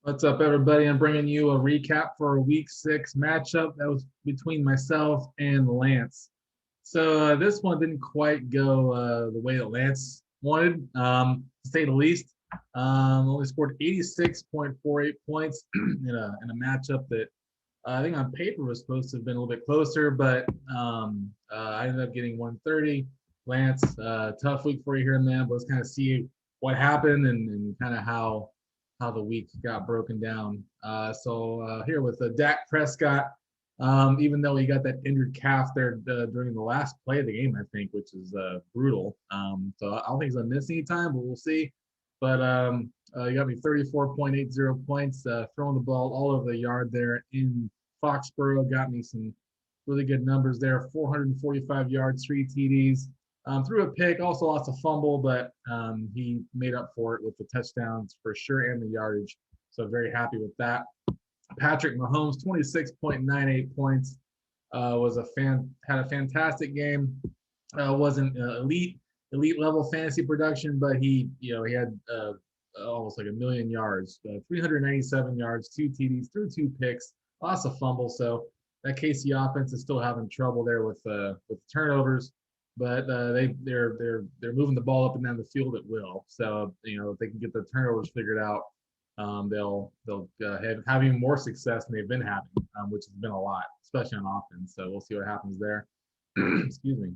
What's up, everybody? I'm bringing you a recap for a week 6 matchup that was between myself and Lance. So this one didn't quite go the way that Lance wanted, to say the least. Only scored 86.48 points in a matchup that I think on paper was supposed to have been a little bit closer, but I ended up getting 130. Lance, tough week for you here, man. But let's kind of see what happened and kind of how the week got broken down. So here with Dak Prescott, even though he got that injured calf there during the last play of the game, I think, which is brutal. So I don't think he's gonna miss any time, but we'll see. But he got me 34.80 points, throwing the ball all over the yard there in Foxborough. Got me some really good numbers there: 445 yards, 3 TDs. Threw a pick, also lost a fumble, but he made up for it with the touchdowns for sure and the yardage. So very happy with that. Patrick Mahomes, 26.98 points, had a fantastic game. Wasn't elite level fantasy production, but he had almost like a million yards, 397 yards, 2 TDs, threw 2 picks, lost a fumble. So that KC offense is still having trouble there with turnovers, but they're moving the ball up and down the field at will. So if they can get the turnovers figured out, they'll have even more success than they've been having, which has been a lot, especially on offense. So we'll see what happens there. Excuse me.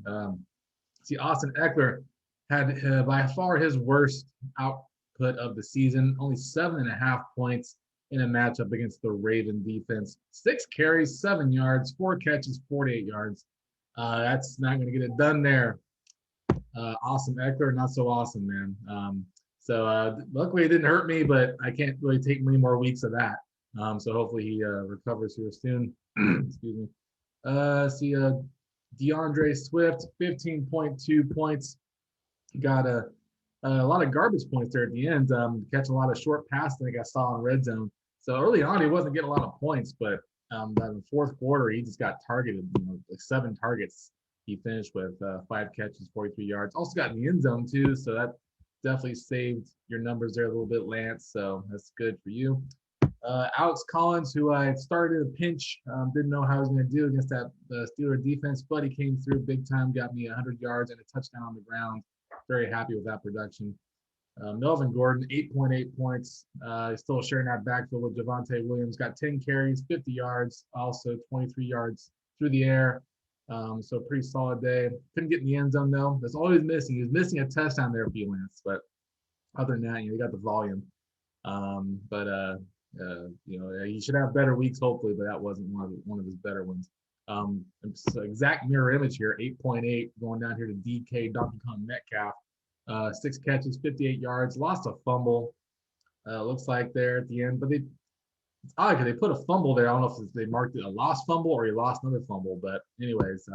See, Austin Eckler had by far his worst output of the season, only 7.5 points in a matchup against the Raven defense. 6 carries, 7 yards, 4 catches, 48 yards. That's not going to get it done there. Awesome Eckler, not so awesome, man. So luckily it didn't hurt me, but I can't really take many more weeks of that. So hopefully he recovers here soon. Excuse me. See, DeAndre Swift, 15.2 points. Got a lot of garbage points there at the end. Catch a lot of short passes, I think I saw in red zone. So early on, he wasn't getting a lot of points, but in the fourth quarter, he just got targeted, like 7 targets he finished with, 5 catches, 43 yards. Also got in the end zone, too, so that definitely saved your numbers there a little bit, Lance, so that's good for you. Alex Collins, who I started in a pinch, didn't know how I was going to do against that Steeler defense, but he came through big time, got me 100 yards and a touchdown on the ground. Very happy with that production. Melvin Gordon, 8.8 points. He's still sharing that backfield with Javonte Williams. Got 10 carries, 50 yards, also 23 yards through the air. So pretty solid day. Couldn't get in the end zone, though. That's all he was missing. He was missing a touchdown there for you, Lance. But other than that, he got the volume. He should have better weeks, hopefully, but that wasn't one of his better ones. So exact mirror image here, 8.8, going down here to DK, Donkey Kong Metcalf. 6 catches, 58 yards, lost a fumble. Looks like there at the end, but it's odd because they put a fumble there. I don't know if they marked it a lost fumble or he lost another fumble, but anyways,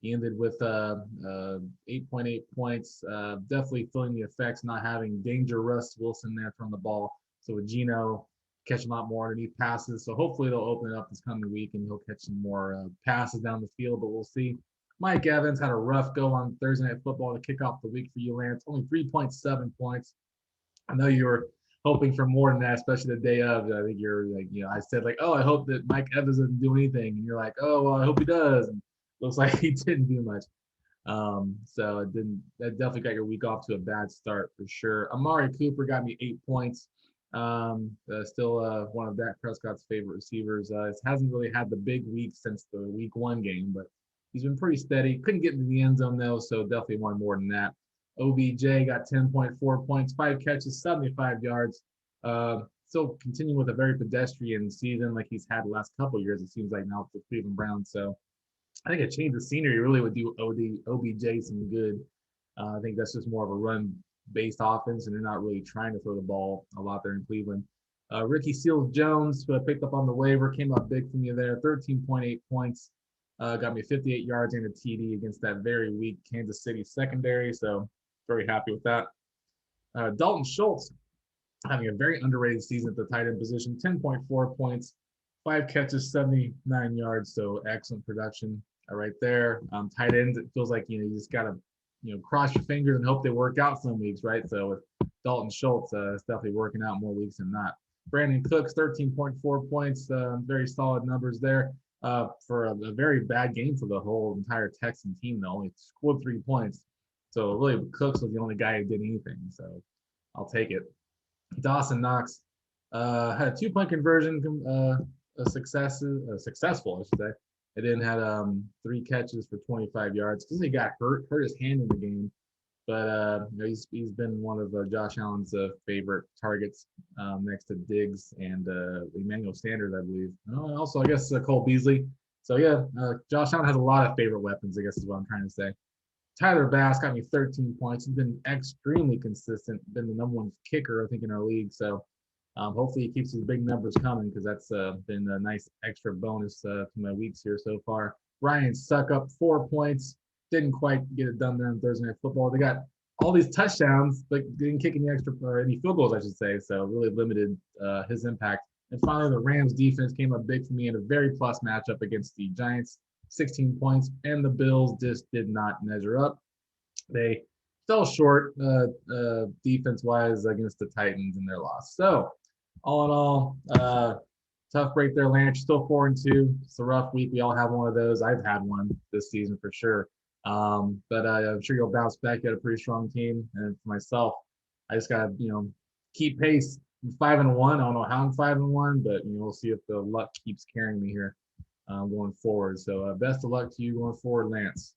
he ended with 8.8 points. Definitely feeling the effects, not having danger Russ Wilson there throwing the ball. So with Gino catching a lot more underneath passes. So hopefully they'll open it up this coming week and he'll catch some more passes down the field, but we'll see. Mike Evans had a rough go on Thursday Night Football to kick off the week for you, Lance. Only 3.7 points. I know you were hoping for more than that, especially the day of. I think you're like, I said like, oh, I hope that Mike Evans doesn't do anything, and you're like, oh, well, I hope he does. And looks like he didn't do much. So it didn't. That definitely got your week off to a bad start for sure. Amari Cooper got me 8 points. Still one of Dak Prescott's favorite receivers. Hasn't really had the big week since the week 1 game, but he's been pretty steady. Couldn't get into the end zone, though, so definitely wanted more than that. OBJ got 10.4 points, 5 catches, 75 yards. Still continuing with a very pedestrian season like he's had the last couple of years, it seems like now with the Cleveland Browns. So I think a change of scenery really would do OBJ some good. I think that's just more of a run-based offense, and they're not really trying to throw the ball a lot there in Cleveland. Ricky Seals-Jones, who I picked up on the waiver, came up big from you there, 13.8 points. Got me 58 yards and a TD against that very weak Kansas City secondary, so very happy with that. Dalton Schultz having a very underrated season at the tight end position, 10.4 points, 5 catches, 79 yards, so excellent production right there. Tight ends, it feels like you just got to cross your fingers and hope they work out some weeks, right? So with Dalton Schultz, it's definitely working out more weeks than not. Brandon Cooks, 13.4 points, very solid numbers there for a very bad game for the whole entire Texan team. Though only scored 3 points, so really Cooks was the only guy who did anything. So I'll take it. Dawson Knox had a 2 point conversion, successful, I should say. It then had 3 catches for 25 yards because he got hurt his hand in the game. But you know, he's been one of Josh Allen's favorite targets next to Diggs and Emmanuel Sanders, I believe. Also, I guess Cole Beasley. So yeah, Josh Allen has a lot of favorite weapons, I guess is what I'm trying to say. Tyler Bass got me 13 points. He's been extremely consistent. Been the #1 kicker, I think, in our league. So hopefully he keeps his big numbers coming because that's been a nice extra bonus to my weeks here so far. Ryan Suckup, 4 points. Didn't quite get it done there on Thursday Night Football. They got all these touchdowns, but didn't kick any extra or any field goals, I should say. So really limited his impact. And finally, the Rams defense came up big for me in a very plus matchup against the Giants. 16 points, and the Bills just did not measure up. They fell short defense-wise against the Titans in their loss. So, all in all, tough break there, Lance. Still 4-2. It's a rough week. We all have one of those. I've had one this season for sure. But I'm sure you'll bounce back. You had a pretty strong team, and for myself, I just gotta keep pace. I'm 5-1. I don't know how I'm 5-1, but we'll see if the luck keeps carrying me here going forward. So best of luck to you going forward, Lance.